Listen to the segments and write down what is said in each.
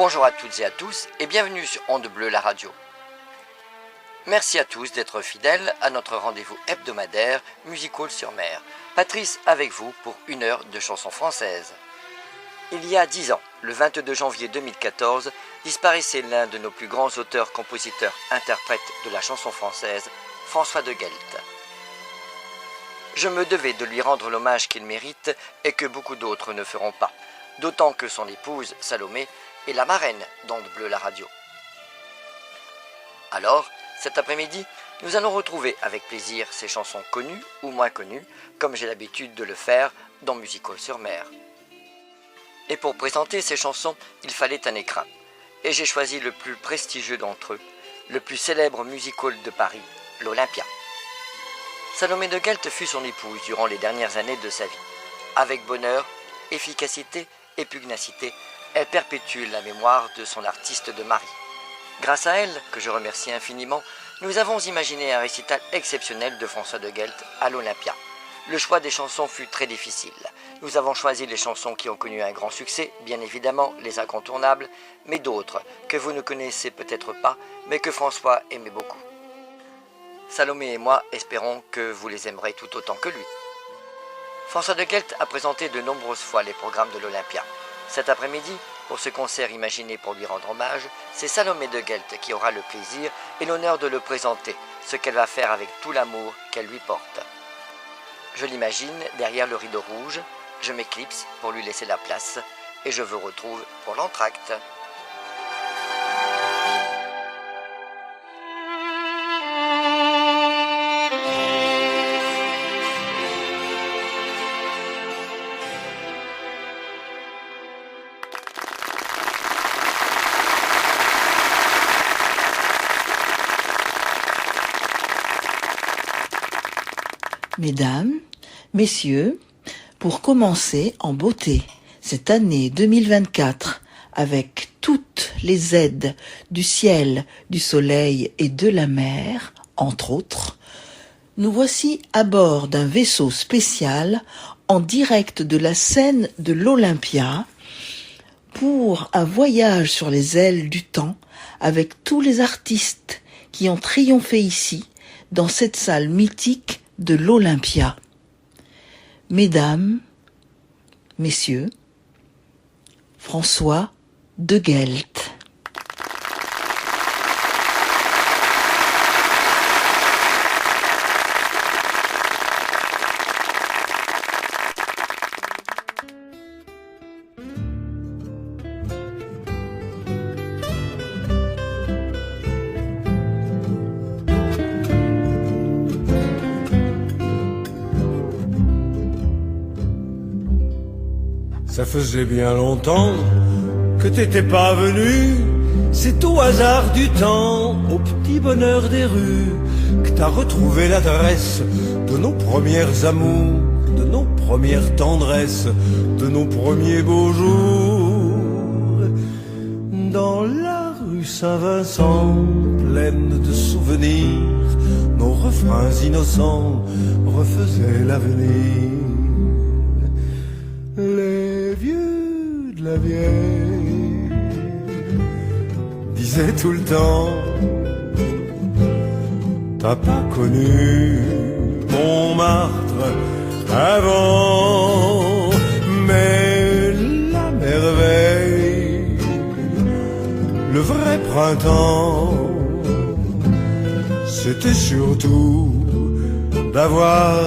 Bonjour à toutes et à tous et bienvenue sur Onde Bleue, la radio. Merci à tous d'être fidèles à notre rendez-vous hebdomadaire Musical sur mer. Patrice avec vous pour 1 heure de chansons françaises. Il y a 10 ans, le 22 janvier 2014, disparaissait l'un de nos plus grands auteurs, compositeurs, interprètes de la chanson française, François de Guelt. Je me devais de lui rendre l'hommage qu'il mérite et que beaucoup d'autres ne feront pas, d'autant que son épouse, Salomé, est la marraine d'Onde Bleue, la radio. Alors, cet après-midi, nous allons retrouver avec plaisir ces chansons connues ou moins connues, comme j'ai l'habitude de le faire dans Musical sur mer. Et pour présenter ces chansons, il fallait un écrin. Et j'ai choisi le plus prestigieux d'entre eux, le plus célèbre musical de Paris, l'Olympia. Salomé de Guelt fut son épouse durant les dernières années de sa vie. Avec bonheur, efficacité et pugnacité, elle perpétue la mémoire de son artiste de mari. Grâce à elle, que je remercie infiniment, nous avons imaginé un récital exceptionnel de François de Guelt à l'Olympia. Le choix des chansons fut très difficile. Nous avons choisi les chansons qui ont connu un grand succès, bien évidemment les incontournables, mais d'autres que vous ne connaissez peut-être pas, mais que François aimait beaucoup. Salomé et moi espérons que vous les aimerez tout autant que lui. François de Guelt a présenté de nombreuses fois les programmes de l'Olympia. Cet après-midi, pour ce concert imaginé pour lui rendre hommage, c'est Salomé de Guelt qui aura le plaisir et l'honneur de le présenter, ce qu'elle va faire avec tout l'amour qu'elle lui porte. Je l'imagine derrière le rideau rouge, je m'éclipse pour lui laisser la place et je vous retrouve pour l'entracte. Mesdames, Messieurs, pour commencer en beauté cette année 2024 avec toutes les aides du ciel, du soleil et de la mer, entre autres, nous voici à bord d'un vaisseau spécial en direct de la scène de l'Olympia pour un voyage sur les ailes du temps avec tous les artistes qui ont triomphé ici dans cette salle mythique de l'Olympia. Mesdames, Messieurs, François de Guelt. Ça faisait bien longtemps que t'étais pas venu. C'est au hasard du temps, au petit bonheur des rues, que t'as retrouvé l'adresse de nos premières amours, de nos premières tendresses, de nos premiers beaux jours. Dans la rue Saint-Vincent, pleine de souvenirs, nos refrains innocents refaisaient l'avenir. Les vieux de la vieille disaient tout le temps: t'as pas connu Montmartre avant, mais la merveille, le vrai printemps, c'était surtout d'avoir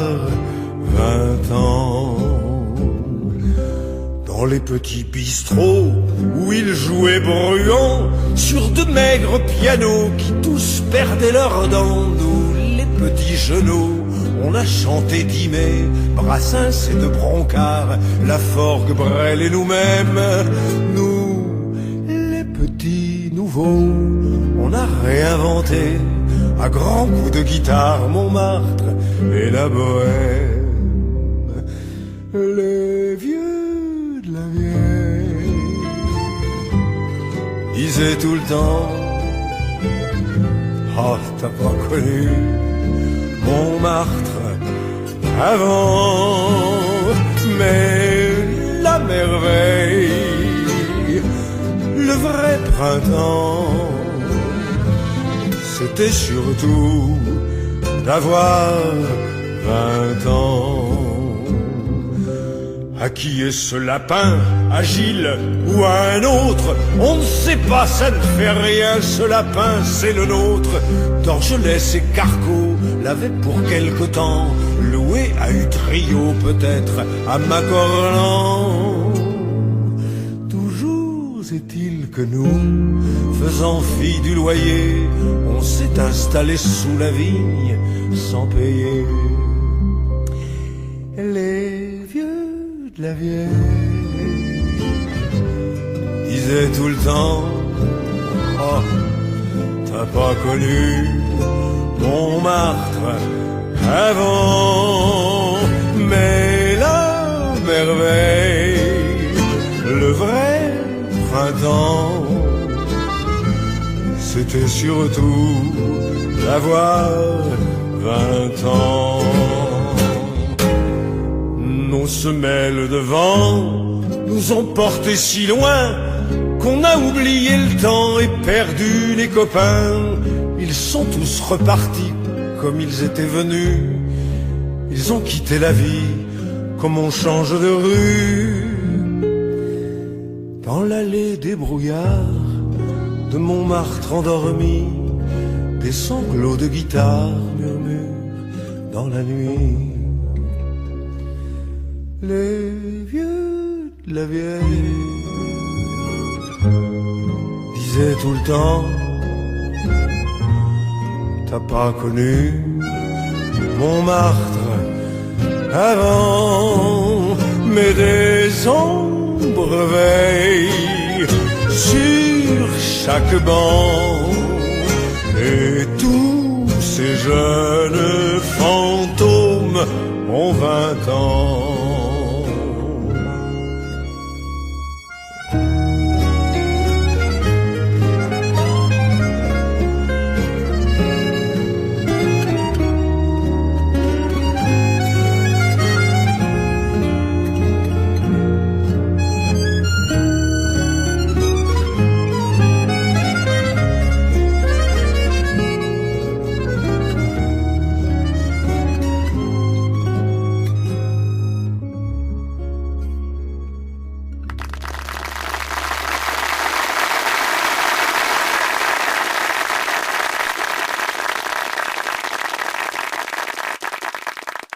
20 ans. Dans les petits bistrots où ils jouaient bruyants sur de maigres pianos qui tous perdaient leurs dents, nous les petits genoux, on a chanté Dimet, Brassens et de Broncard, La Forgue, Brel et nous-mêmes. Nous, les petits nouveaux, on a réinventé à grands coups de guitare Montmartre et la bohème. Les vieux de la vieille disaient tout le temps: oh, t'as pas connu Montmartre avant, mais la merveille, le vrai printemps, c'était surtout d'avoir 20 ans. À qui est ce lapin, à Gilles ou à un autre? On ne sait pas, ça ne fait rien, ce lapin c'est le nôtre. Dorgelès et Carco l'avaient pour quelque temps loué à Utrio, peut-être à Macorlan. Toujours est-il que nous, faisant fi du loyer, on s'est installé sous la vigne sans payer. Les vieux de la vieille disaient tout le temps: oh, t'as pas connu Montmartre avant. Mais la merveille, le vrai printemps, c'était surtout d'avoir 20 ans. Nos semelles de vent nous ont portés si loin qu'on a oublié le temps et perdu les copains. Ils sont tous repartis comme ils étaient venus. Ils ont quitté la vie comme on change de rue. Dans l'allée des brouillards de Montmartre endormi, des sanglots de guitare murmurent dans la nuit. Les vieux de la vieille disaient tout le temps: t'as pas connu Montmartre avant. Mais des ombres veillent sur chaque banc, et tous ces jeunes fantômes ont 20 ans.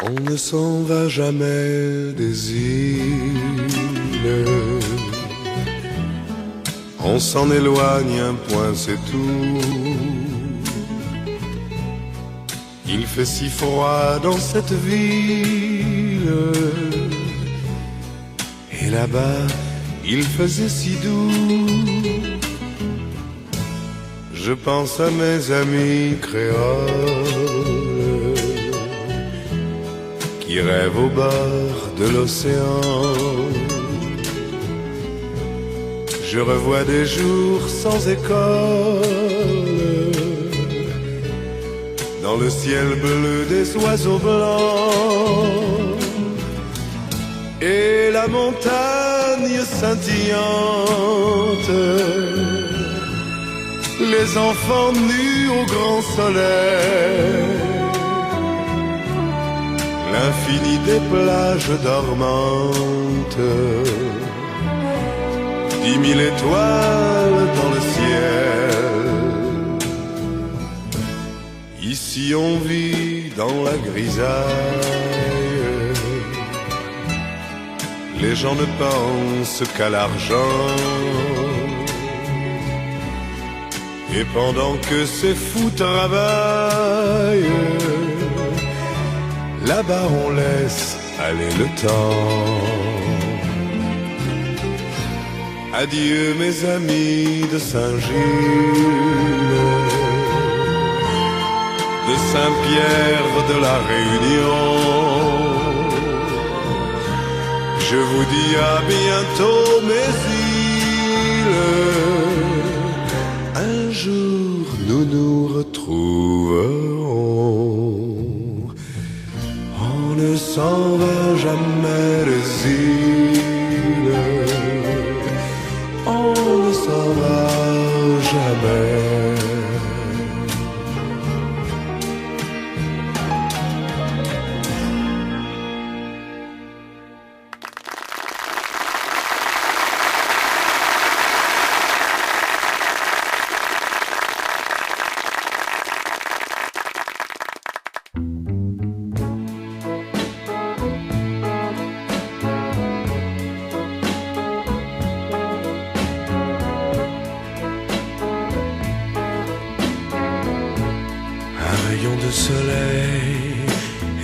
On ne s'en va jamais des îles, on s'en éloigne un point, c'est tout. Il fait si froid dans cette ville, et là-bas il faisait si doux. Je pense à mes amis créoles qui rêvent au bord de l'océan. Je revois des jours sans école, dans le ciel bleu des oiseaux blancs, et la montagne scintillante, les enfants nus au grand soleil, l'infini des plages dormantes, 10 000 étoiles dans le ciel. Ici on vit dans la grisaille, les gens ne pensent qu'à l'argent, et pendant que ces fous travaillent, là-bas on laisse aller le temps. Adieu mes amis de Saint-Gilles, de Saint-Pierre, de la Réunion. Je vous dis à bientôt mes îles, un jour nous nous retrouverons. On ne s'en va jamais les îles, on ne s'en va soleil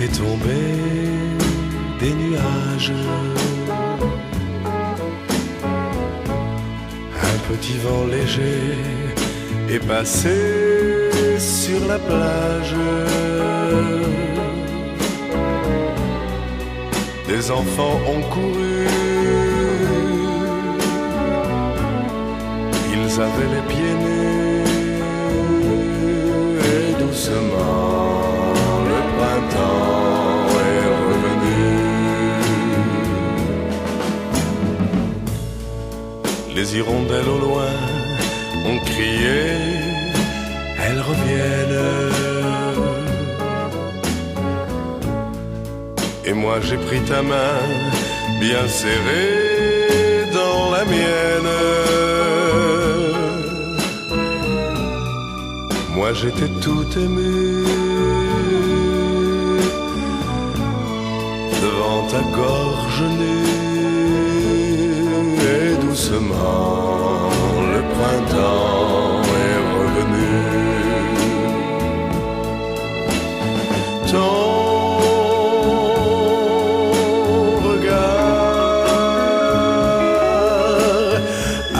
est tombé des nuages. Un petit vent léger est passé sur la plage. Des enfants ont couru, ils avaient les pieds nus, et doucement le printemps est revenu. Les hirondelles au loin ont crié, elles reviennent. Et moi j'ai pris ta main, bien serrée dans la mienne. Moi j'étais tout ému devant ta gorge nue. Et doucement le printemps est revenu. Ton regard a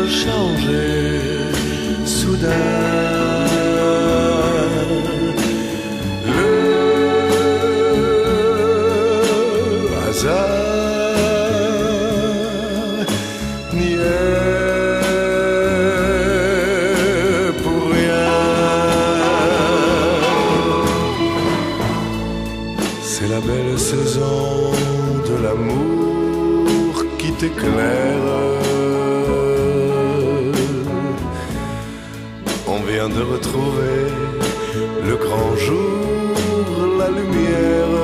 changé soudain. Le hasard n'y est pour rien. C'est la belle saison de l'amour qui t'éclaire. On vient de retrouver le grand jour, la lumière.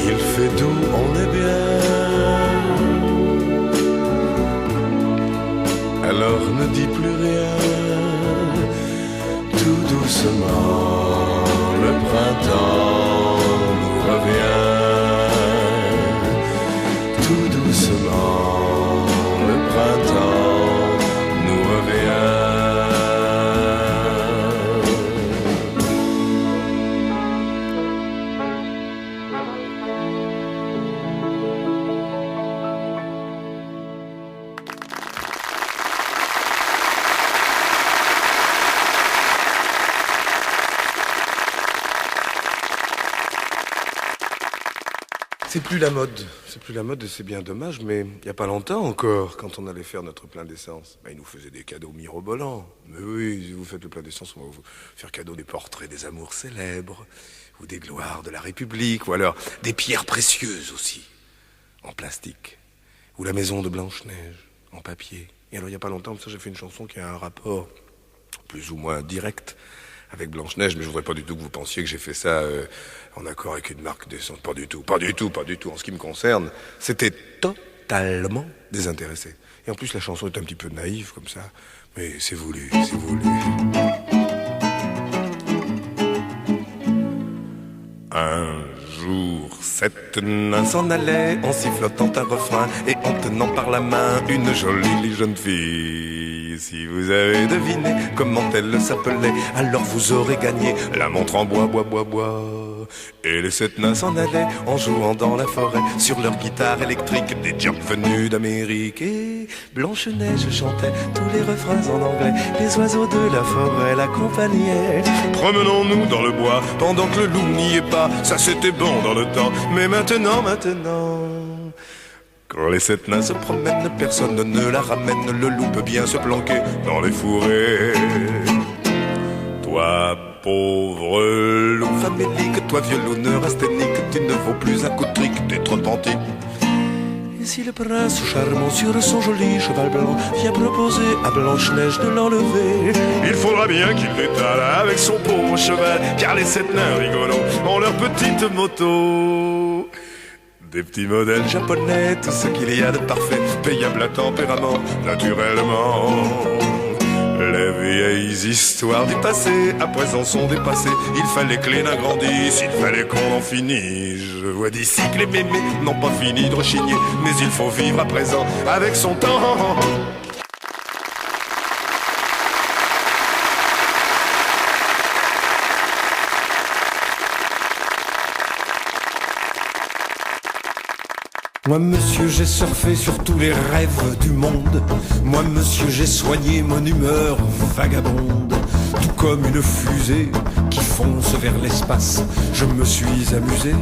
Il fait doux, on est bien. Alors ne dis plus rien. Tout doucement, le printemps nous revient. Tout doucement, le printemps nous revient. C'est plus la mode, et c'est bien dommage, mais il n'y a pas longtemps encore, quand on allait faire notre plein d'essence, ils nous faisaient des cadeaux mirobolants. Mais oui, si vous faites le plein d'essence, on va vous faire cadeau des portraits des amours célèbres, ou des gloires de la République, ou alors des pierres précieuses aussi, en plastique, ou la maison de Blanche-Neige, en papier. Et alors il n'y a pas longtemps, ça j'ai fait une chanson qui a un rapport plus ou moins direct avec Blanche-Neige, mais je voudrais pas du tout que vous pensiez que j'ai fait ça en accord avec une marque d'essence. Pas du tout. En ce qui me concerne, c'était totalement désintéressé. Et en plus, la chanson est un petit peu naïve comme ça, mais c'est voulu, c'est voulu. Un jour, cette nain s'en allait en sifflotant un refrain et en tenant par la main une jolie jeune fille. Si vous avez deviné comment elle s'appelait, alors vous aurez gagné la montre en bois. Et les sept nains s'en allaient en jouant dans la forêt sur leur guitare électrique, des jumps venus d'Amérique. Et Blanche-Neige chantait tous les refrains en anglais, les oiseaux de la forêt l'accompagnaient. Promenons-nous dans le bois pendant que le loup n'y est pas, ça c'était bon dans le temps, mais maintenant quand les sept nains se promènent, personne ne la ramène, le loup peut bien se planquer dans les fourrés. Toi, pauvre loup famélique, toi vieux loup neurasthénique, tu ne vaux plus un coup de trick, t'es trop antique. Et si le prince charmant sur son joli cheval blanc vient proposer à Blanche-Neige de l'enlever, il faudra bien qu'il l'étale avec son pauvre cheval, car les sept nains rigolos ont leur petite moto. Des petits modèles japonais, tout ce qu'il y a de parfait, payable à tempérament, naturellement. Les vieilles histoires du passé, à présent sont dépassées. Il fallait que les nains grandissent, il fallait qu'on en finisse. Je vois d'ici que les mémés n'ont pas fini de rechigner, mais il faut vivre à présent avec son temps. Moi monsieur j'ai surfé sur tous les rêves du monde. Moi monsieur j'ai soigné mon humeur vagabonde. Tout comme une fusée qui fonce vers l'espace, je me suis amusé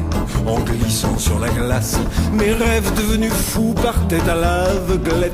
en glissant sur la glace. Mes rêves devenus fous partaient à l'aveuglette.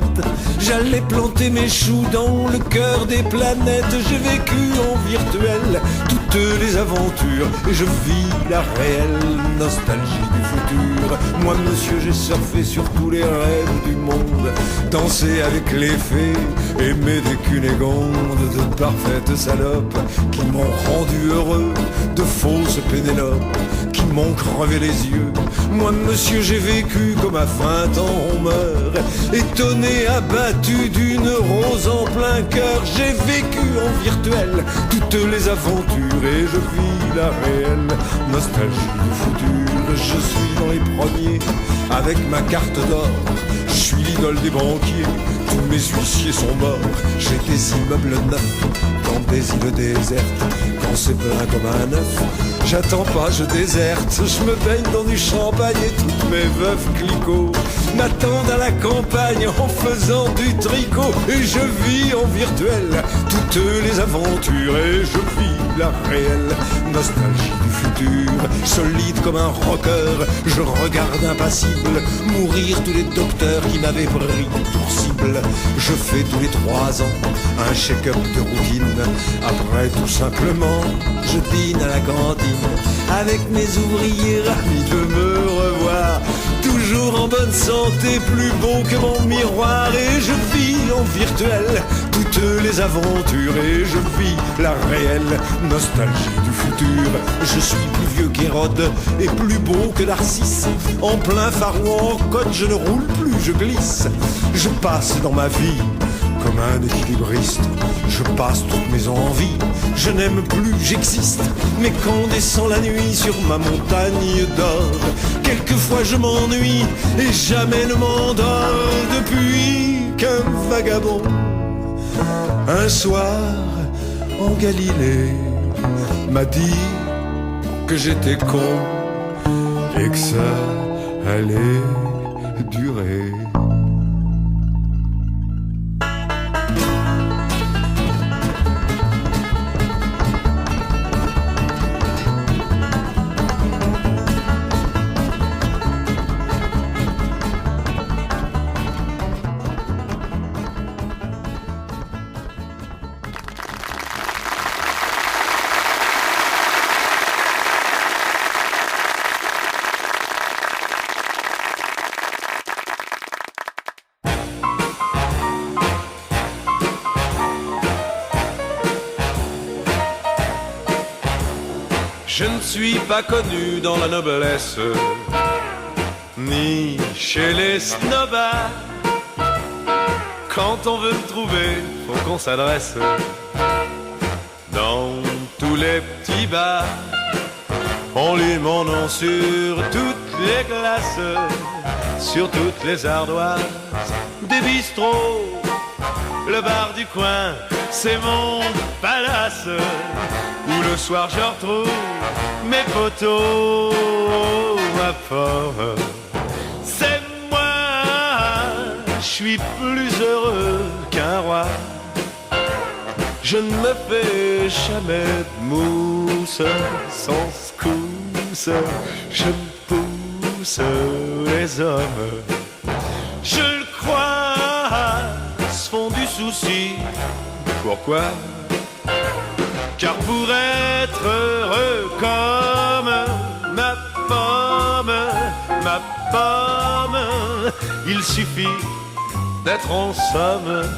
J'allais planter mes choux dans le cœur des planètes. J'ai vécu en virtuel toutes les aventures et je vis la réelle nostalgie du futur. Moi monsieur j'ai surfé sur tous les rêves du monde, dansé avec les fées, aimé des cunégondes, de parfaites salopes qui m'ont rendu heureux, de fausses Pénélope qui m'ont crevé les yeux. Moi monsieur j'ai vécu comme à 20 ans on meurt, étonné, abattu d'une rose en plein cœur. J'ai vécu en virtuel toutes les aventures et je vis la réelle nostalgie du futur. Je suis dans les premiers avec ma carte d'or, je suis l'idole des banquiers, tous mes huissiers sont morts. J'ai des immeubles neufs dans des îles désertes, quand c'est plein comme un œuf, j'attends pas, je déserte. Je me baigne dans du champagne et toutes mes veuves cliquot m'attendent à la campagne en faisant du tricot. Et je vis en virtuel toutes les aventures et je vis la réelle nostalgie du futur. Solide comme un rocker, je regarde impassible mourir tous les docteurs qui m'avaient pris pour cible. Je fais tous les 3 ans un check-up de routine. Après tout simplement, je dîne à la cantine avec mes ouvriers ravis de me revoir. Toujours en bonne santé, plus beau que mon miroir. Et je vis en virtuel toutes les aventures et je vis la réelle nostalgie du futur. Je suis plus vieux qu'Hérode et plus beau que Narcisse. En plein Far West, en côte, je ne roule plus, je glisse. Je passe dans ma vie comme un équilibriste, je passe toutes mes envies, je n'aime plus, j'existe. Mais quand descend la nuit sur ma montagne d'or, quelquefois je m'ennuie et jamais ne m'endors. Depuis qu'un vagabond, un soir en Galilée, m'a dit que j'étais con et que ça allait durer. Je ne suis pas connu dans la noblesse, ni chez les snobas. Quand on veut me trouver, faut qu'on s'adresse dans tous les petits bars. On lit mon nom sur toutes les glaces, sur toutes les ardoises des bistrots. Le bar du coin, c'est mon palace, où le soir je retrouve mes potos. Ma pomme, c'est moi, je suis plus heureux qu'un roi. Je ne me fais jamais de mousse sans secousse, je me pousse les hommes. Je le crois, se font du souci. Pourquoi? Car pour être heureux comme ma pomme, il suffit d'être en somme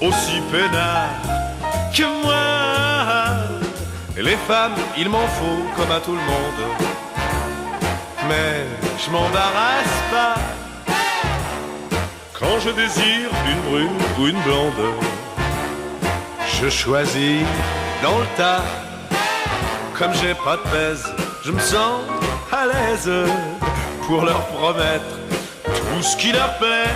aussi peinard que moi. Les femmes, il m'en faut comme à tout le monde, mais je m'embarrasse pas quand je désire une brune ou une blonde. Je choisis dans le tas. Comme j'ai pas de pèse, je me sens à l'aise pour leur promettre tout ce qui leur plaît.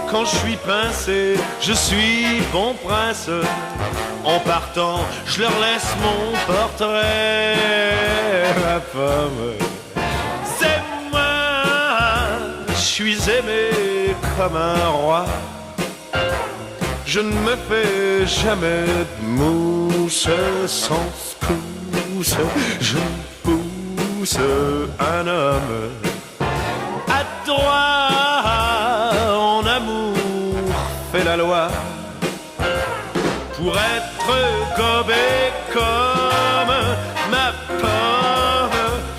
Quand je suis pincé, je suis bon prince. En partant, je leur laisse mon portrait. Ma pomme, c'est moi, suis aimé comme un roi. Je ne me fais jamais de mousse sans secousse. Je pousse un homme adroit, en amour fait la loi. Pour être gobé comme ma pomme,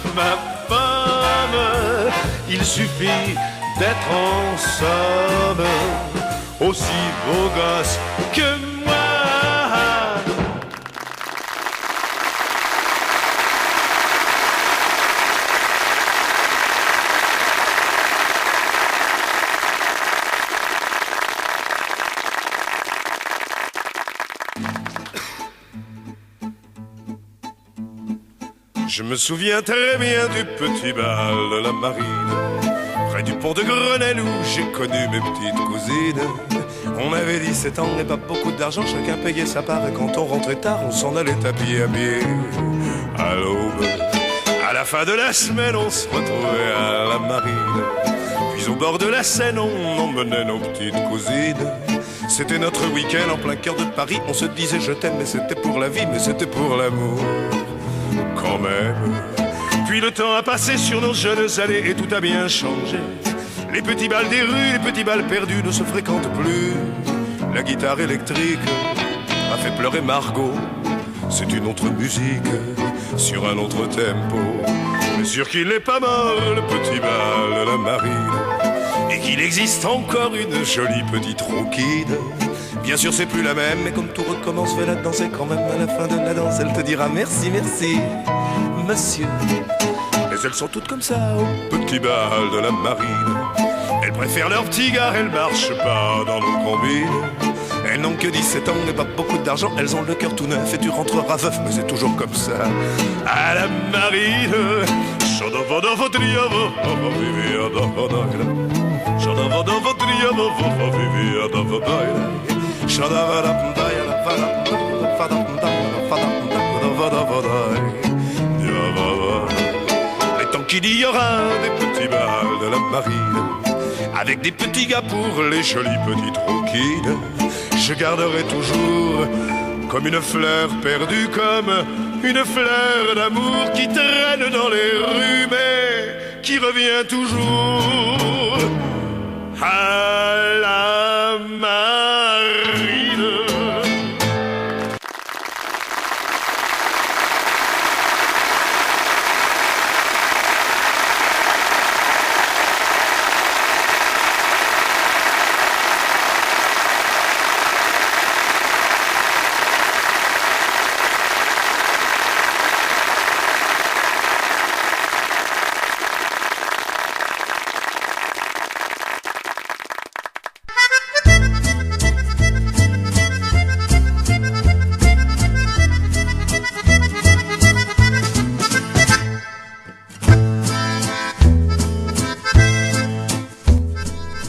il suffit d'être en somme aussi beau gosse que moi. Je me souviens très bien du petit bal de la marine, près du pont de Grenelle où j'ai connu mes petites cousines. On avait 17 ans et pas beaucoup d'argent, chacun payait sa part. Et quand on rentrait tard, on s'en allait à pied à l'aube. À la fin de la semaine, on se retrouvait à la marine. Puis au bord de la Seine, on emmenait nos petites cousines. C'était notre week-end en plein cœur de Paris. On se disait je t'aime, mais c'était pour la vie, mais c'était pour l'amour quand même. Puis le temps a passé sur nos jeunes allées et tout a bien changé. Les petits bals des rues, les petits bals perdus ne se fréquentent plus. La guitare électrique a fait pleurer Margot. C'est une autre musique sur un autre tempo. Mais sûr qu'il n'est pas mort le petit bal de la marine, et qu'il existe encore une jolie petite rouquine. Bien sûr c'est plus la même, mais comme tout recommence, fais-la danser quand même. À la fin de la danse, elle te dira merci, merci, monsieur. Mais elles sont toutes comme ça au petit bal de la marine. Elles préfèrent leur petit gars, elles marchent pas dans nos combines. Elles n'ont que 17 ans et pas beaucoup d'argent. Elles ont le cœur tout neuf et tu rentreras veuf, mais c'est toujours comme ça à la marine. Mais tant qu'il y aura des petits bals de la marine, avec des petits gars pour les jolies petites rouquines, je garderai toujours comme une fleur perdue, comme une fleur d'amour qui traîne dans les rues, mais qui revient toujours à la marine.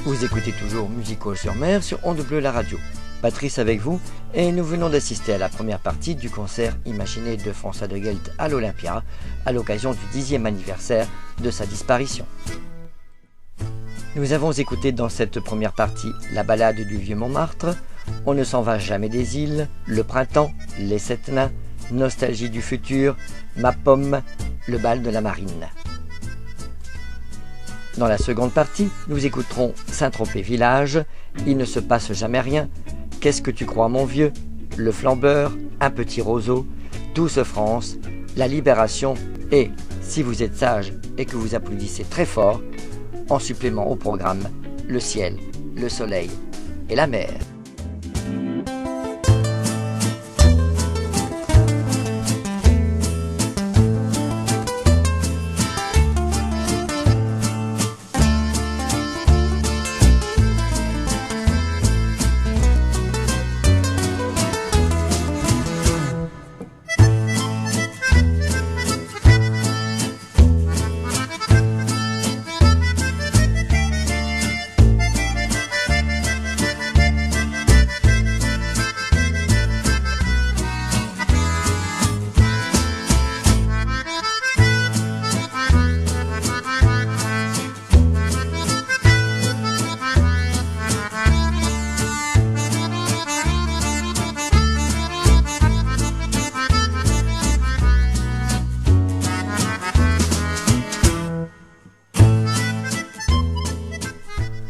Vous écoutez toujours Musical sur Mer sur Onde Bleue la radio. Patrice avec vous, et nous venons d'assister à la première partie du concert imaginé de François de Gelt à l'Olympia à l'occasion du 10e anniversaire de sa disparition. Nous avons écouté dans cette première partie la ballade du vieux Montmartre, On ne s'en va jamais des îles, Le printemps, Les sept nains, Nostalgie du futur, Ma pomme, Le bal de la marine. Dans la seconde partie, nous écouterons Saint-Tropez village, Il ne se passe jamais rien, Qu'est-ce que tu crois mon vieux, Le flambeur, Un petit roseau, Douce France, La libération et, si vous êtes sage et que vous applaudissez très fort, en supplément au programme, Le ciel, le soleil et la mer.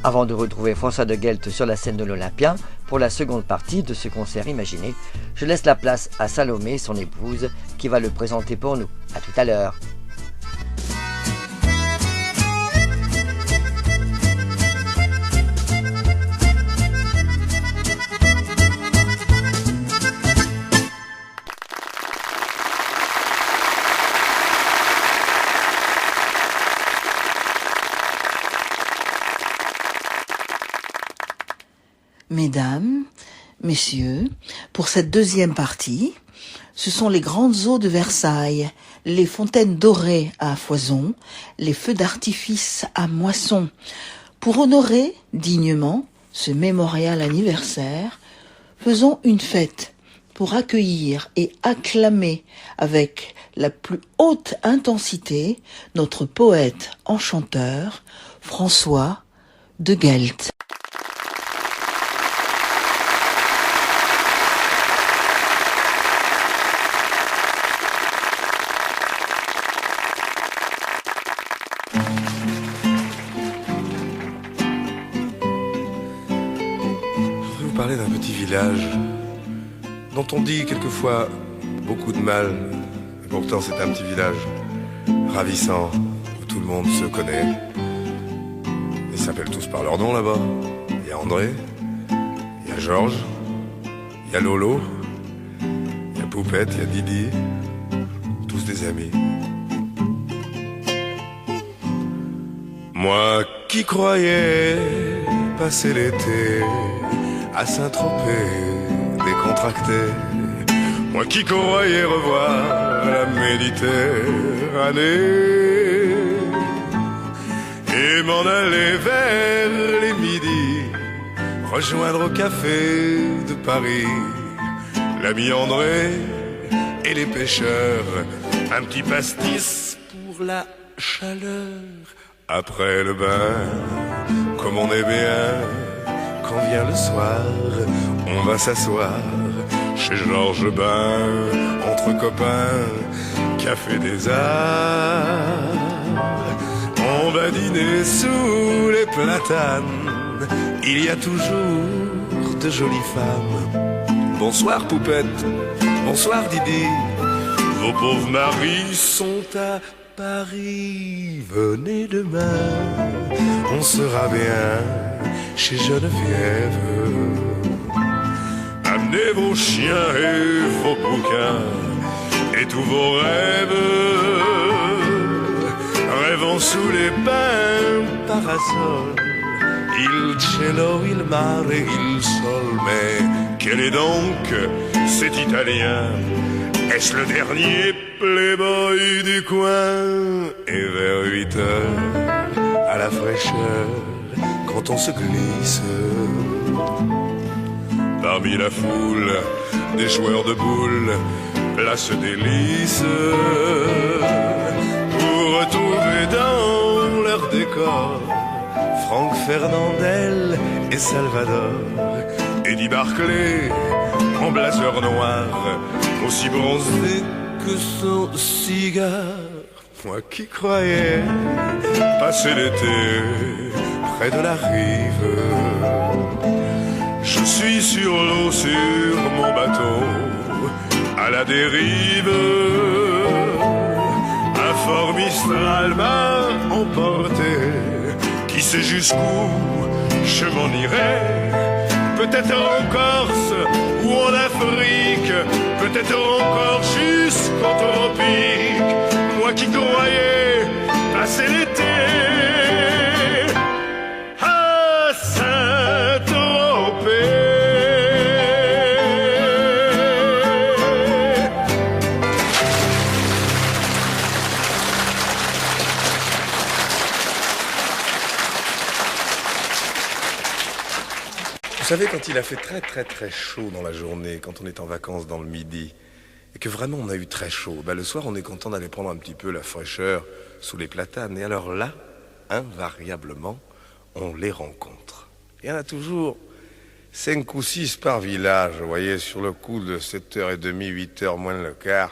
avant de retrouver François de Guelte sur la scène de l'Olympia pour la seconde partie de ce concert imaginé. Je laisse la place à Salomé, son épouse, qui va le présenter pour nous. À tout à l'heure. Mesdames, Messieurs, pour cette deuxième partie, ce sont les grandes eaux de Versailles, les fontaines dorées à foison, les feux d'artifice à moisson. Pour honorer dignement ce mémorial anniversaire, faisons une fête pour accueillir et acclamer avec la plus haute intensité notre poète enchanteur, François de Guelte. Parler d'un petit village dont on dit quelquefois beaucoup de mal, et pourtant c'est un petit village ravissant où tout le monde se connaît. Ils s'appellent tous par leur nom là-bas. Il y a André, il y a Georges, il y a Lolo, il y a Poupette, il y a Didi, tous des amis. Moi qui croyais passer l'été à Saint-Tropez décontracté, moi qui croyais revoir la Méditerranée et m'en aller vers les midis, rejoindre au café de Paris l'ami André et les pêcheurs, un petit pastis pour la chaleur. Après le bain, comme on est bien, quand vient le soir, on va s'asseoir chez Georges Bain, entre copains, café des arts. On va dîner sous les platanes, il y a toujours de jolies femmes. Bonsoir Poupette, bonsoir Didi, vos pauvres maris sont à Paris. Venez demain, on sera bien chez Geneviève. Amenez vos chiens et vos bouquins et tous vos rêves. Rêvons sous les pins parasols. Il cielo, il mare, il sol. Mais quel est donc cet Italien? Est-ce le dernier playboy du coin? Et vers 8 heures, à la fraîcheur, quand on se glisse parmi la foule des joueurs de boules, place des lys pour retrouver dans leur décor Franck Fernandel et Salvador, Eddie Barclay en blazer noir, aussi bronzé que son cigare. Moi qui croyais passer l'été près de la rive, je suis sur l'eau, sur mon bateau, à la dérive. Un fort Mistral m'a emporté, qui sait jusqu'où je m'en irai. Peut-être en Corse ou en Afrique, peut-être encore jusqu'en tropique. Moi qui croyais passer l'été à Saint-Tropez. Vous savez, quand il a fait très chaud dans la journée, quand on est en vacances dans le Midi, et que vraiment on a eu très chaud, le soir on est content d'aller prendre un petit peu la fraîcheur sous les platanes. Et alors là, invariablement, on les rencontre. Il y en a toujours 5 ou 6 par village, vous voyez, sur le coup de 7h30, 8h moins le quart.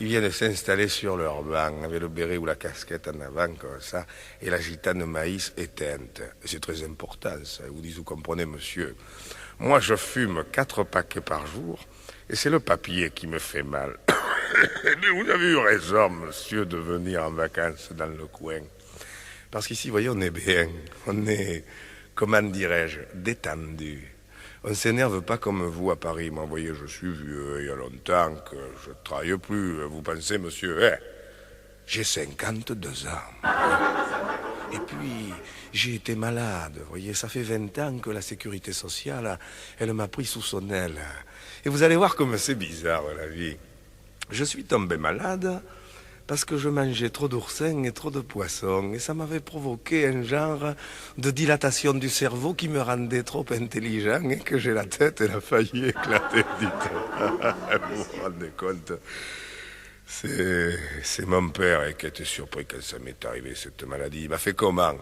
Ils viennent s'installer sur leur banc, avec le béret ou la casquette en avant, comme ça, et la gitane de maïs éteinte. C'est très important, ça. Vous dites, vous comprenez, monsieur. Moi, je fume 4 paquets par jour, et c'est le papier qui me fait mal. Mais vous avez eu raison, monsieur, de venir en vacances dans le coin. Parce qu'ici, vous voyez, on est bien. On est, comment dirais-je, détendu. On ne s'énerve pas comme vous à Paris. Moi, vous voyez, je suis vieux, il y a longtemps que je ne travaille plus. Vous pensez, monsieur, j'ai 52 ans. Et puis, j'ai été malade. Vous voyez, ça fait 20 ans que la sécurité sociale, elle m'a pris sous son aile. Et vous allez voir comme c'est bizarre, la vie. Je suis tombé malade parce que je mangeais trop d'oursins et trop de poissons. Et ça m'avait provoqué un genre de dilatation du cerveau qui me rendait trop intelligent et que j'ai la tête, elle a failli éclater. Vous vous rendez compte? C'est mon père qui était surpris quand ça m'est arrivé, cette maladie. Il m'a fait comment?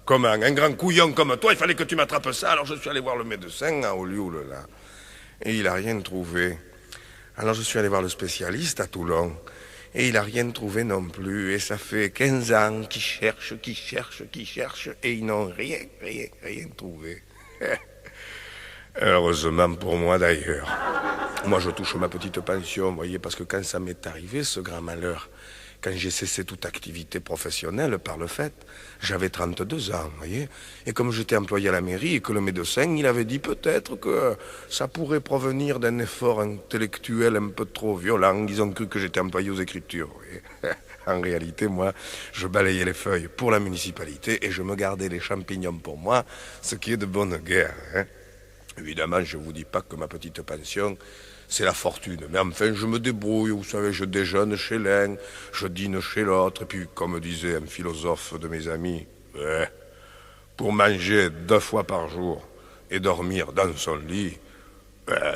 Comment? Un grand couillon comme toi, il fallait que tu m'attrapes ça. Alors je suis allé voir le médecin à Olioul, là. Et il n'a rien trouvé. Alors je suis allé voir le spécialiste à Toulon. Et il n'a rien trouvé non plus. Et ça fait 15 ans qu'ils cherchent. Et ils n'ont rien trouvé. Heureusement pour moi d'ailleurs. Moi je touche ma petite pension, vous voyez, parce que quand ça m'est arrivé, ce grand malheur, quand j'ai cessé toute activité professionnelle par le fait, j'avais 32 ans, vous voyez. Et comme j'étais employé à la mairie et que le médecin, il avait dit peut-être que ça pourrait provenir d'un effort intellectuel un peu trop violent. Ils ont cru que j'étais employé aux écritures, vous voyez. En réalité, moi, je balayais les feuilles pour la municipalité et je me gardais les champignons pour moi, ce qui est de bonne guerre, hein. Évidemment, je ne vous dis pas que ma petite pension, c'est la fortune. Mais enfin, je me débrouille, vous savez, je déjeune chez l'un, je dîne chez l'autre. Et puis, comme disait un philosophe de mes amis, pour manger 2 fois par jour et dormir dans son lit,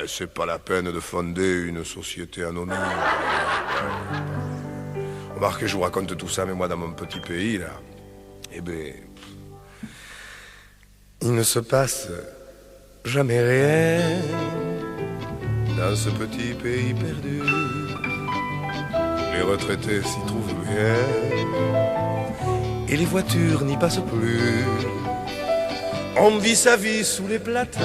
c'est pas la peine de fonder une société anonyme. Remarquez, je vous raconte tout ça, mais moi, dans mon petit pays, là, eh bien, il ne se passe jamais rien dans ce petit pays perdu. Les retraités s'y trouvent bien et les voitures n'y passent plus. On vit sa vie sous les platanes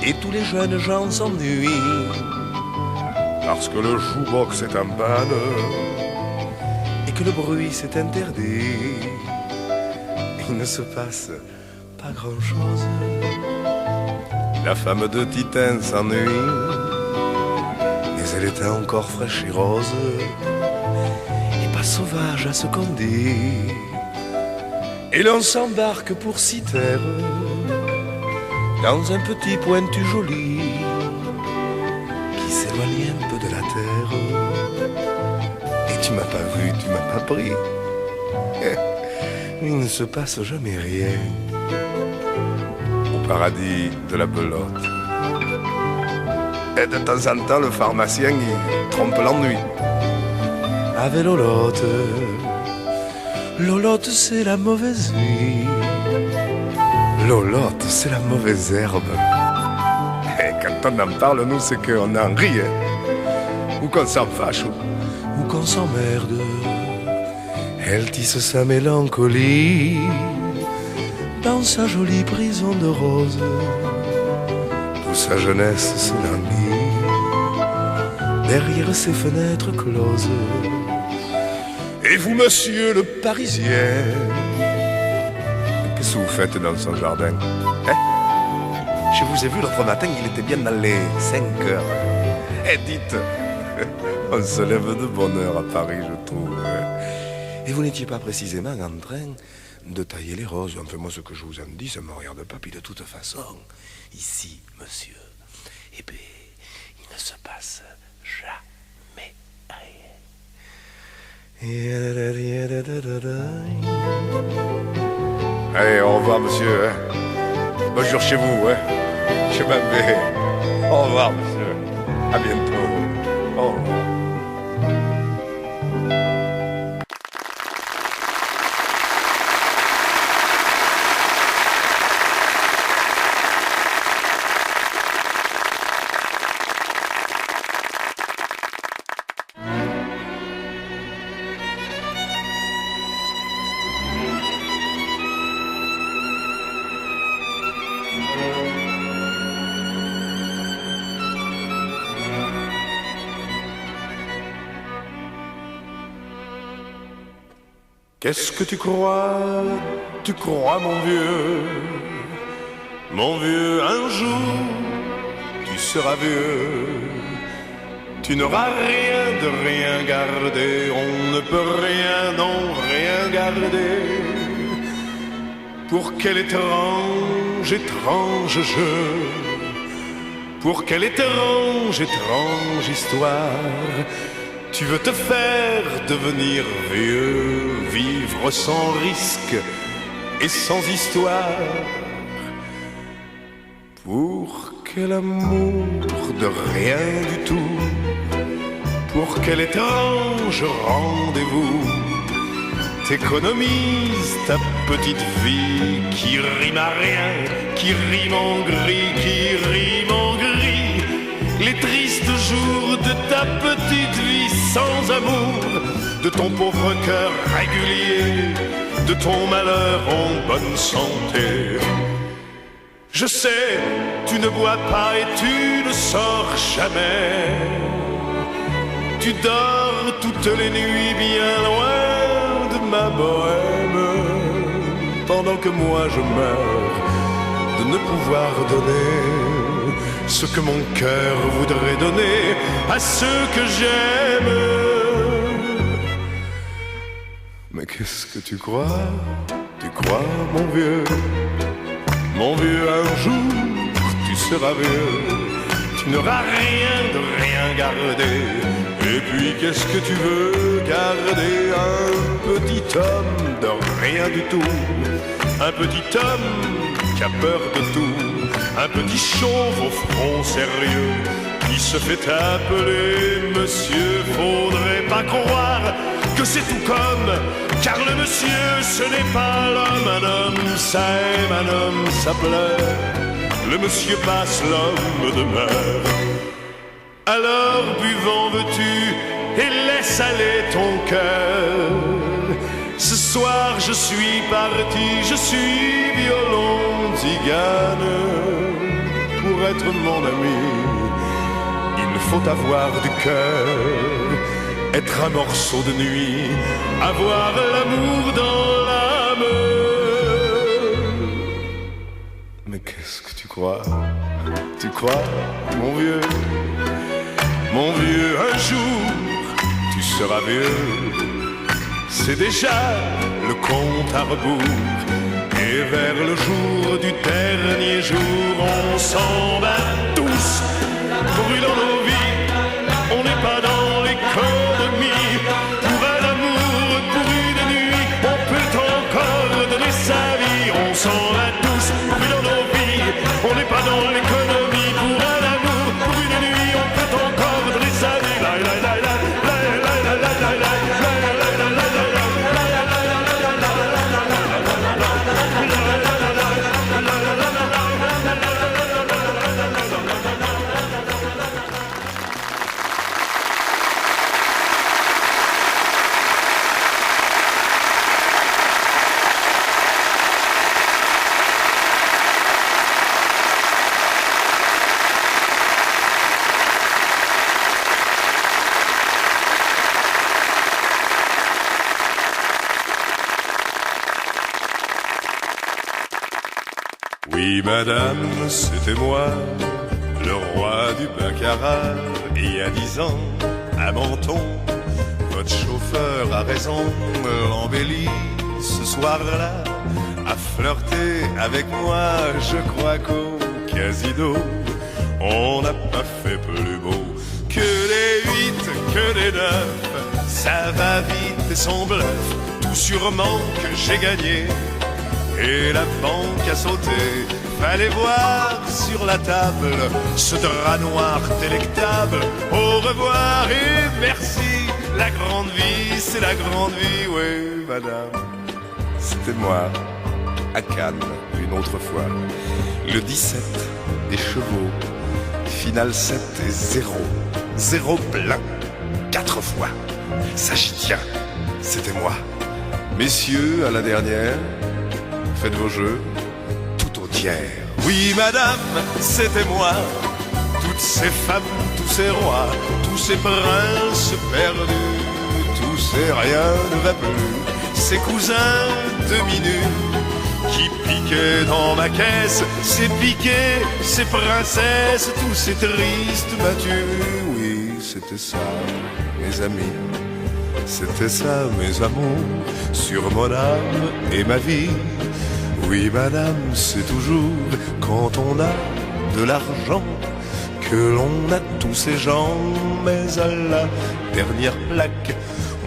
et tous les jeunes gens s'ennuient parce que le jukebox est en panne et que le bruit s'est interdit. Il ne se passe pas grand-chose. La femme de Titan s'ennuie, mais elle était encore fraîche et rose, et pas sauvage à ce qu'on dit. Et l'on s'embarque pour 6 terres, dans un petit pointu joli, qui s'éloigne un peu de la terre. Et tu m'as pas vu, tu m'as pas pris. Il ne se passe jamais rien au paradis de la belote. Et de temps en temps, le pharmacien, il trompe l'ennui. Avec Lolotte, Lolotte c'est la mauvaise vie. Lolotte c'est la mauvaise herbe. Et quand on en parle, nous, c'est qu'on en rit, hein. Ou qu'on s'en fâche, ou qu'on s'emmerde. Elle tisse sa mélancolie dans sa jolie prison de rose, où sa jeunesse se languit derrière ses fenêtres closes. Et vous, monsieur le Parisien, qu'est-ce que vous faites dans son jardin, hein? Je vous ai vu l'autre matin, il était bien dans les 5 heures. Eh, dites, on se lève de bonne heure à Paris, je trouve. Et vous n'étiez pas précisément en train de tailler les roses. Enfin, moi, ce que je vous en dis, ça ne me regarde pas. Puis de toute façon, ici, monsieur, eh bien, il ne se passe jamais rien. Allez, au revoir, monsieur. Hein. Bonjour chez vous. Hein. Je m'en vais. Au revoir, monsieur. À bientôt. Au revoir. Qu'est-ce que tu crois, mon vieux, un jour, tu seras vieux. Tu n'auras rien de rien gardé, on ne peut rien, non, rien garder. Pour quel étrange jeu, pour quelle étrange histoire, tu veux te faire devenir vieux, vivre sans risque et sans histoire. Pour quel amour de rien du tout, pour quel étrange rendez-vous, t'économises ta petite vie qui rime à rien, qui rime en gris, qui rime en gris. Les tristes jours de ta petite vie sans amour, de ton pauvre cœur régulier, de ton malheur en bonne santé. Je sais, tu ne bois pas et tu ne sors jamais. Tu dors toutes les nuits bien loin de ma bohème, pendant que moi je meurs de ne pouvoir donner ce que mon cœur voudrait donner à ceux que j'aime. Mais qu'est-ce que tu crois, mon vieux? Mon vieux, un jour, tu seras vieux. Tu n'auras rien de rien gardé. Et puis qu'est-ce que tu veux garder? Un petit homme de rien du tout. Un petit homme qui a peur de tout. Un petit chauve au front sérieux qui se fait appeler monsieur. Faudrait pas croire que c'est tout comme, car le monsieur ce n'est pas l'homme. Un homme ça aime, un homme ça pleure. Le monsieur passe, l'homme demeure. Alors buvant veux-tu et laisse aller ton cœur. Ce soir je suis parti, je suis violon tzigane. Pour être mon ami, il faut avoir du cœur, être un morceau de nuit, avoir l'amour dans l'âme. Mais qu'est-ce que tu crois, mon vieux? Mon vieux, un jour, tu seras vieux. C'est déjà le compte à rebours. Et vers le jour du dernier jour, on s'en bat tous, brûlant nos vies. On n'est pas dans l'économie. Pour un amour, pour une nuit, on peut encore donner sa vie. On s'en va tous, brûlant nos vies. On n'est pas dans l'économie. Pour un amour, pour une nuit, on peut encore donner sa vie. La la la la la la la la la la. Oui, madame, c'était moi, le roi du baccarat. Il y a 10 ans, à Menton, votre chauffeur a raison, l'embellit ce soir-là, a flirté avec moi. Je crois qu'au casino, on n'a pas fait plus beau que les 8, que les 9. Ça va vite et son bluff, tout sûrement que j'ai gagné. Et la banque a sauté, fallait voir sur la table ce drap noir délectable. Au revoir et merci, la grande vie, c'est la grande vie. Oui, madame, c'était moi, à Cannes, une autre fois. Le 17, des chevaux, finale 7 et 0. 0 plein, 4 fois. Ça j'y tiens, c'était moi. Messieurs, à la dernière, faites vos jeux, tout au tiers. Oui, madame, c'était moi. Toutes ces femmes, tous ces rois, tous ces princes perdus, tous ces rien ne va plus. ses cousins demi-nus qui piquaient dans ma caisse, ces piquets, ces princesses, tous ces tristes battus. Oui, c'était ça, mes amis, c'était ça, mes amours, sur mon âme et ma vie. Oui, madame, c'est toujours quand on a de l'argent que l'on a tous ces gens, mais à la dernière plaque,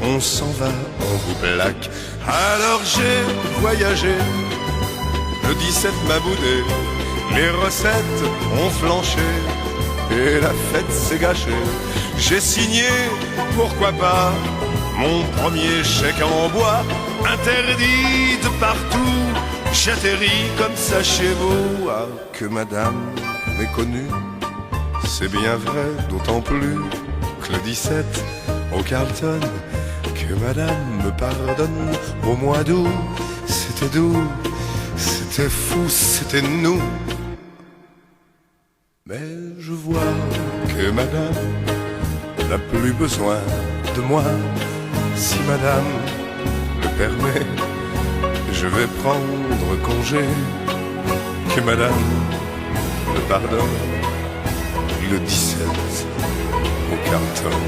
on s'en va, on vous plaque. Alors j'ai voyagé, le 17 m'a boudé, les recettes ont flanché, et la fête s'est gâchée. J'ai signé, pourquoi pas, mon premier chèque en bois, interdit de partout. J'atterris comme ça chez vous. Ah, que madame m'ait connu, c'est bien vrai, d'autant plus que le 17 au Carlton, que madame me pardonne au mois d'août. C'était doux, c'était fou, c'était nous. Mais je vois que madame n'a plus besoin de moi. Si madame le permet, je vais prendre congé. Que madame me pardonne, le 17 au Carlton.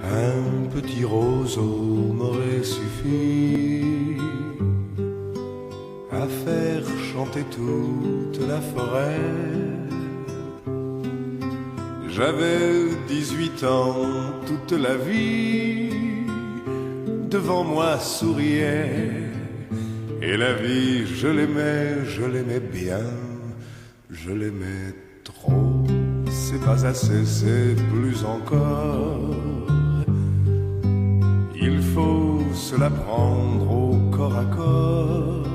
Un petit roseau m'aurait suffi à faire chanter toute la forêt. J'avais 18 ans, toute la vie devant moi souriait. Et la vie, je l'aimais bien, je l'aimais trop. C'est pas assez, c'est plus encore. Il faut se la prendre au corps à corps.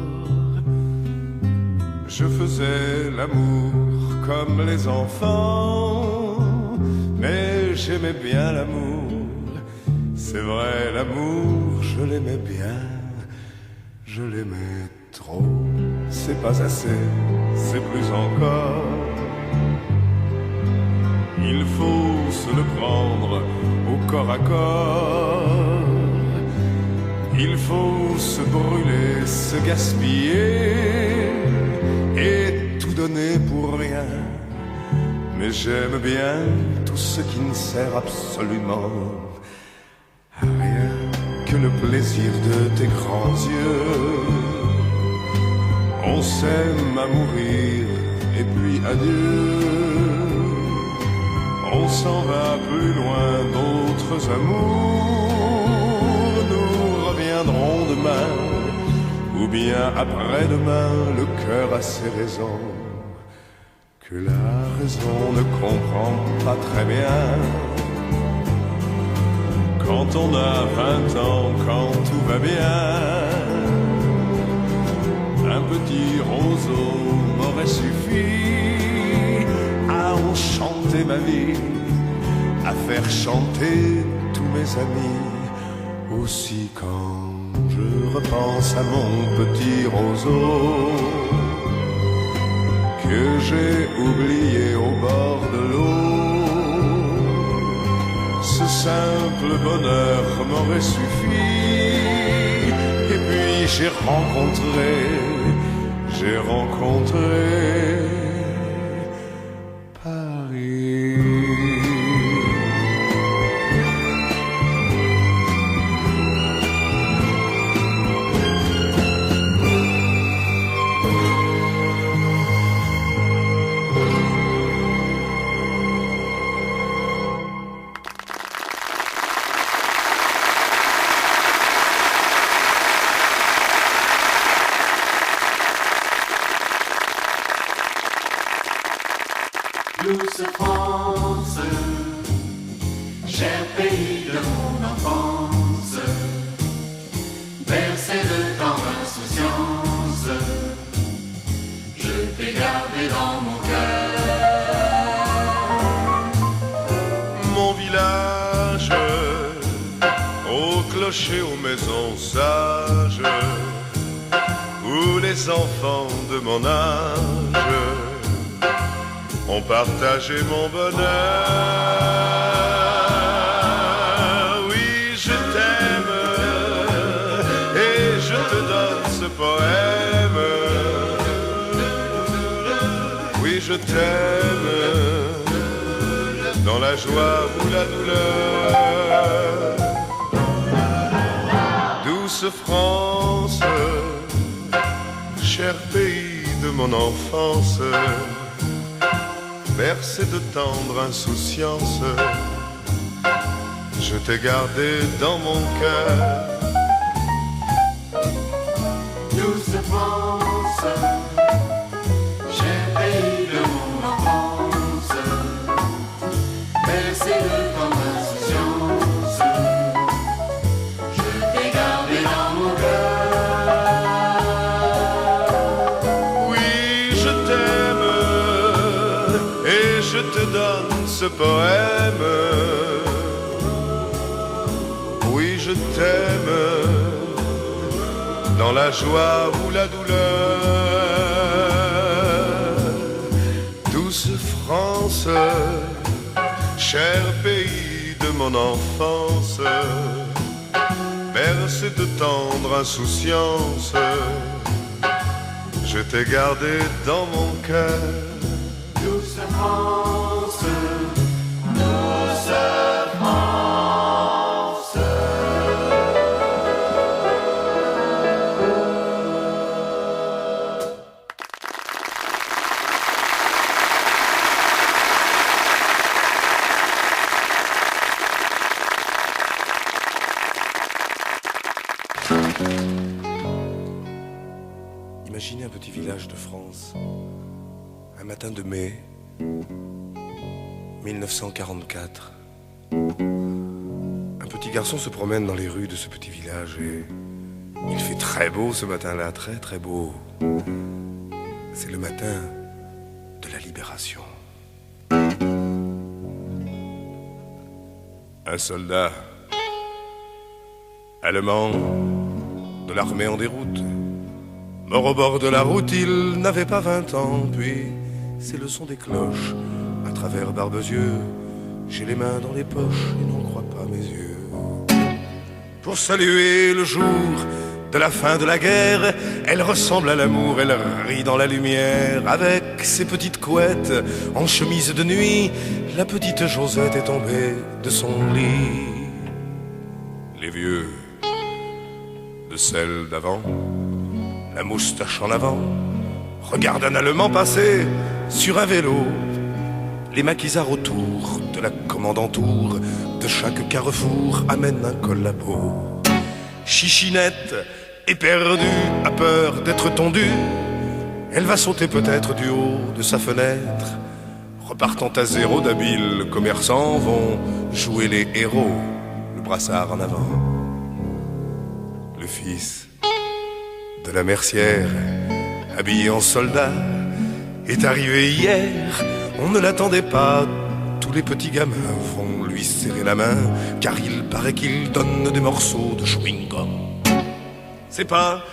Je faisais l'amour comme les enfants, mais j'aimais bien l'amour. C'est vrai, l'amour, je l'aimais bien, je l'aimais trop. C'est pas assez, c'est plus encore. Il faut se le prendre au corps à corps. Il faut se brûler, se gaspiller et tout donner pour rien. Mais j'aime bien tout ce qui ne sert absolument à rien que le plaisir de tes grands yeux. On s'aime à mourir et puis adieu. On s'en va plus loin, d'autres amours nous reviendront demain, ou bien après-demain. Le cœur a ses raisons que la raison ne comprend pas très bien. Quand on a 20 ans, quand tout va bien, un petit roseau m'aurait suffi à enchanter ma vie, à faire chanter tous mes amis. Aussi quand je repense à mon petit roseau que j'ai oublié au bord de l'eau, ce simple bonheur m'aurait suffi. Et puis j'ai rencontré Paris. Douce France, cher pays de mon enfance, bercé de tant d'insouciance, je t'ai gardé dans mon cœur. Mon village au clocher, aux maisons sages, où les enfants de mon âge ont partagé mon bonheur. Oui, je t'aime et je te donne ce poème. Oui, je t'aime dans la joie ou la douleur. Douce France, cher pays de mon enfance, bercé de tendre insouciance, je t'ai gardé dans mon cœur. Douce France, cher pays de mon enfance, bercé de tendre insouciance, je t'ai gardé dans mon cœur. Oui, je t'aime et je te donne ce poème. Oui, je t'aime dans la joie ou la douleur. Douce France, cher pays de mon enfance, bercé de tendre insouciance, je t'ai gardé dans mon cœur. Douce France, douce France. Imaginez un petit village de France, un matin de mai 1944. Un petit garçon se promène dans les rues de ce petit village et il fait très beau ce matin-là, très très beau. C'est le matin de la libération. Un soldat allemand de l'armée en déroute, mort au bord de la route, il n'avait pas 20 ans. Puis c'est le son des cloches à travers Barbezieux. J'ai les mains dans les poches et n'en crois pas mes yeux. Pour saluer le jour de la fin de la guerre, elle ressemble à l'amour, elle rit dans la lumière. Avec ses petites couettes en chemise de nuit, la petite Josette est tombée de son lit. Les vieux de celle d'avant, la moustache en avant, regarde un Allemand passer sur un vélo. Les maquisards autour de la commandantour, de chaque carrefour amène un collabo. Chichinette est perdue, a peur d'être tondue. Elle va sauter peut-être du haut de sa fenêtre. Repartant à zéro, d'habiles commerçants vont jouer les héros, le brassard en avant. Le fils de la mercière, habillé en soldat, est arrivé hier. On ne l'attendait pas. Tous les petits gamins vont lui serrer la main, car il paraît qu'il donne des morceaux de chewing-gum. C'est pas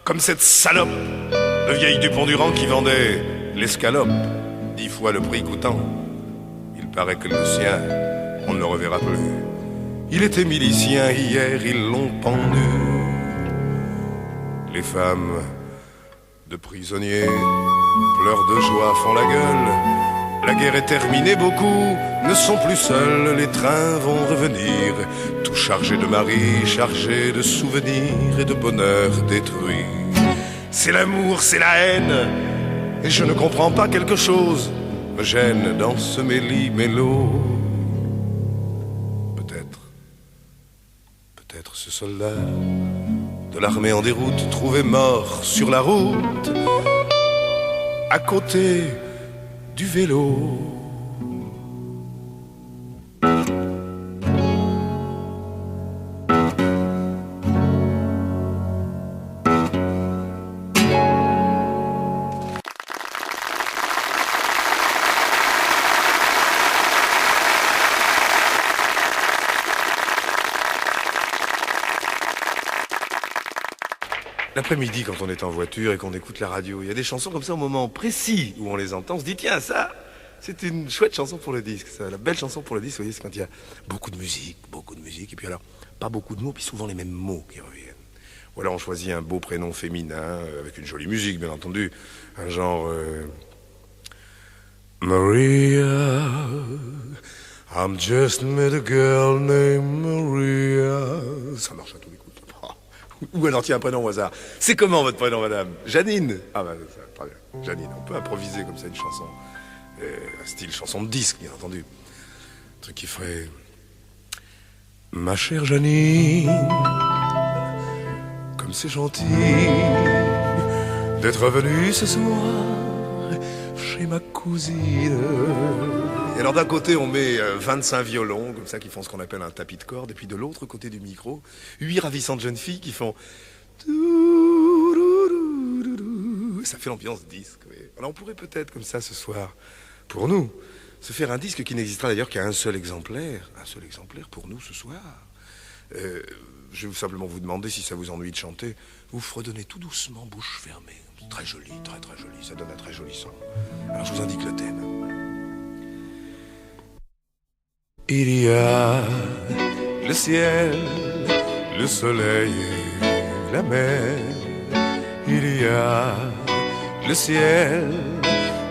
comme cette salope de vieille Dupont-Durand qui vendait l'escalope 10 fois le prix coûtant. Il paraît que le sien, on ne le reverra plus. Il était milicien, hier ils l'ont pendu. Les femmes de prisonniers pleurent de joie, font la gueule. La guerre est terminée, beaucoup ne sont plus seuls. Les trains vont revenir, tout chargés de maris, chargés de souvenirs et de bonheur détruit. C'est l'amour, c'est la haine, et je ne comprends pas, quelque chose me gêne dans ce méli-mélo. Peut-être ce soldat de l'armée en déroute, trouvé mort sur la route, à côté du vélo. L'après-midi, quand on est en voiture et qu'on écoute la radio, il y a des chansons comme ça au moment précis où on les entend, on se dit tiens, ça, c'est une chouette chanson pour le disque. Ça, la belle chanson pour le disque, vous voyez, c'est quand il y a beaucoup de musique, et puis alors, pas beaucoup de mots, puis souvent les mêmes mots qui reviennent. Ou alors on choisit un beau prénom féminin, avec une jolie musique, bien entendu, un genre... Maria, I'm just met a girl named Maria. Ça marche à tous les coups. Ou alors tiens un prénom au hasard. C'est comment votre prénom, madame? Janine. Ah bah ça, très bien. Janine, on peut improviser comme ça une chanson. Un style chanson de disque, bien entendu. Un truc qui ferait... Ma chère Janine, comme c'est gentil d'être venue ce soir chez ma cousine. Et alors d'un côté on met 25 violons comme ça qui font ce qu'on appelle un tapis de cordes, et puis de l'autre côté du micro 8 ravissantes jeunes filles qui font... Ça fait l'ambiance disque. Oui. Alors on pourrait peut-être comme ça ce soir, pour nous, se faire un disque qui n'existera d'ailleurs qu'à un seul exemplaire pour nous ce soir. Je vais simplement vous demander, si ça vous ennuie de chanter, vous fredonnez tout doucement, bouche fermée. Très joli, très très joli, ça donne un très joli son. Alors je vous indique le thème. Il y a le ciel, le soleil et la mer. Il y a le ciel,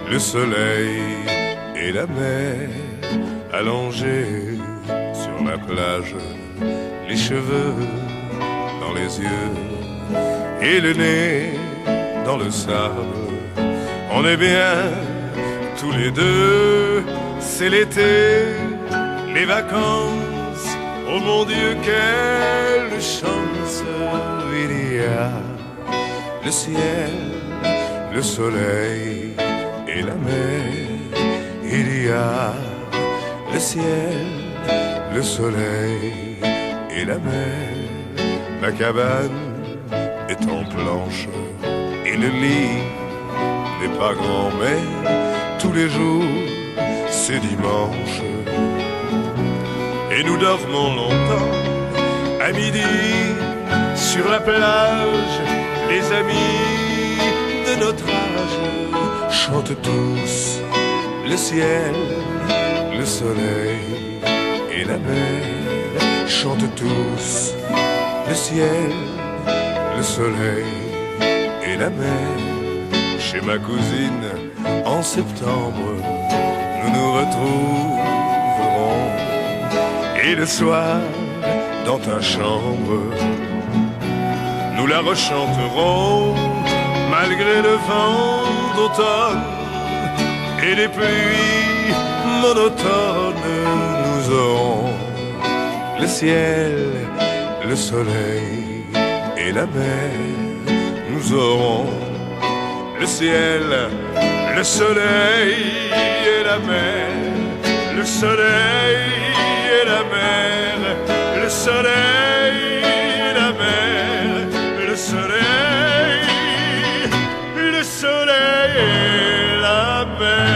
le soleil et la mer. Allongés sur la plage, les cheveux dans les yeux et le nez dans le sable. On est bien tous les deux, c'est l'été, les vacances. Oh mon Dieu, quelle chance. Il y a le ciel, le soleil et la mer. Il y a le ciel, le soleil et la mer. La cabane est en planche et le lit n'est pas grand, mais tous les jours c'est dimanche. Et nous dormons longtemps à midi sur la plage. Les amis de notre âge chantent tous le ciel, le soleil et la mer. Chantent tous le ciel, le soleil et la mer. Chez ma cousine, en septembre, nous nous retrouverons. Et le soir, dans ta chambre, nous la rechanterons, malgré le vent d'automne et les pluies monotones. Nous aurons le ciel, le soleil et la mer. Nous aurons le ciel, le soleil et la mer. Le soleil et la mer. Le soleil et la mer. Le soleil et la mer.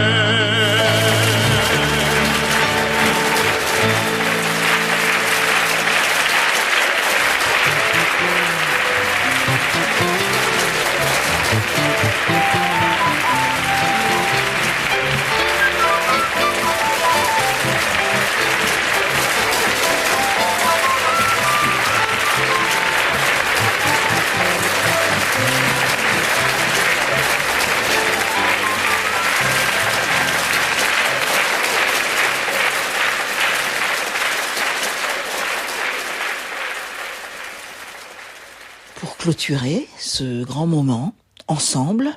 Clôturer ce grand moment, ensemble,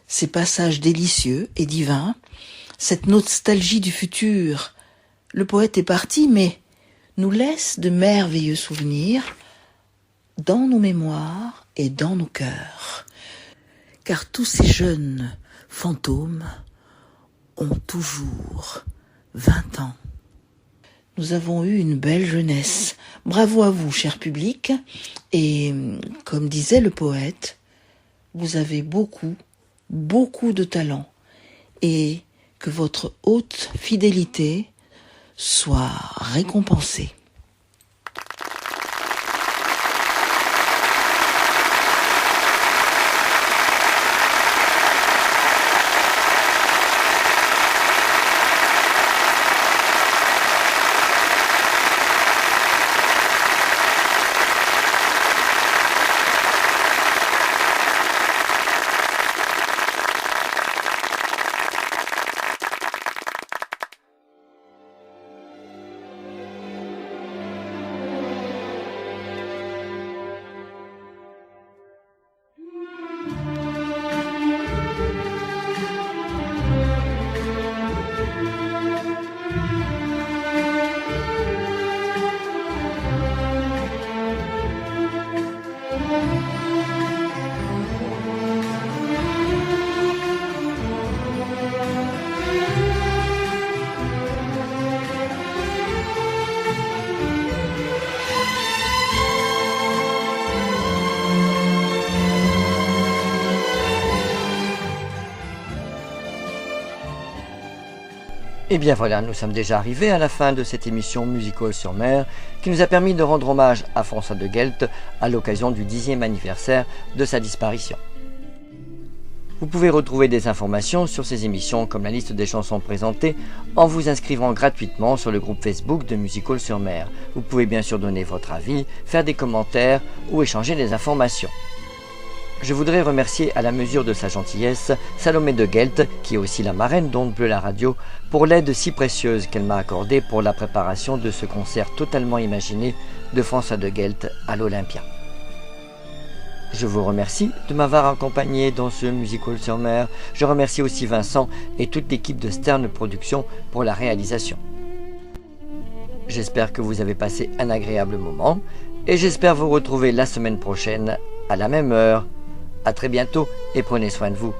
ces passages délicieux et divins, cette nostalgie du futur. Le poète est parti, mais nous laisse de merveilleux souvenirs dans nos mémoires et dans nos cœurs. Car tous ces jeunes fantômes ont toujours 20 ans. Nous avons eu une belle jeunesse. Bravo à vous, cher public. Et comme disait le poète, vous avez beaucoup de talent. Et que votre haute fidélité soit récompensée. Et bien voilà, nous sommes déjà arrivés à la fin de cette émission Musical sur mer qui nous a permis de rendre hommage à François de Guelt à l'occasion du 10e anniversaire de sa disparition. Vous pouvez retrouver des informations sur ces émissions comme la liste des chansons présentées en vous inscrivant gratuitement sur le groupe Facebook de Musical sur mer. Vous pouvez bien sûr donner votre avis, faire des commentaires ou échanger des informations. Je voudrais remercier à la mesure de sa gentillesse Salomé de Guelt, qui est aussi la marraine d'Onde Bleue la radio, pour l'aide si précieuse qu'elle m'a accordée pour la préparation de ce concert totalement imaginé de François de Guelt à l'Olympia. Je vous remercie de m'avoir accompagné dans ce Musical sur mer. Je remercie aussi Vincent et toute l'équipe de Stern Productions pour la réalisation. J'espère que vous avez passé un agréable moment et j'espère vous retrouver la semaine prochaine à la même heure. À très bientôt et prenez soin de vous.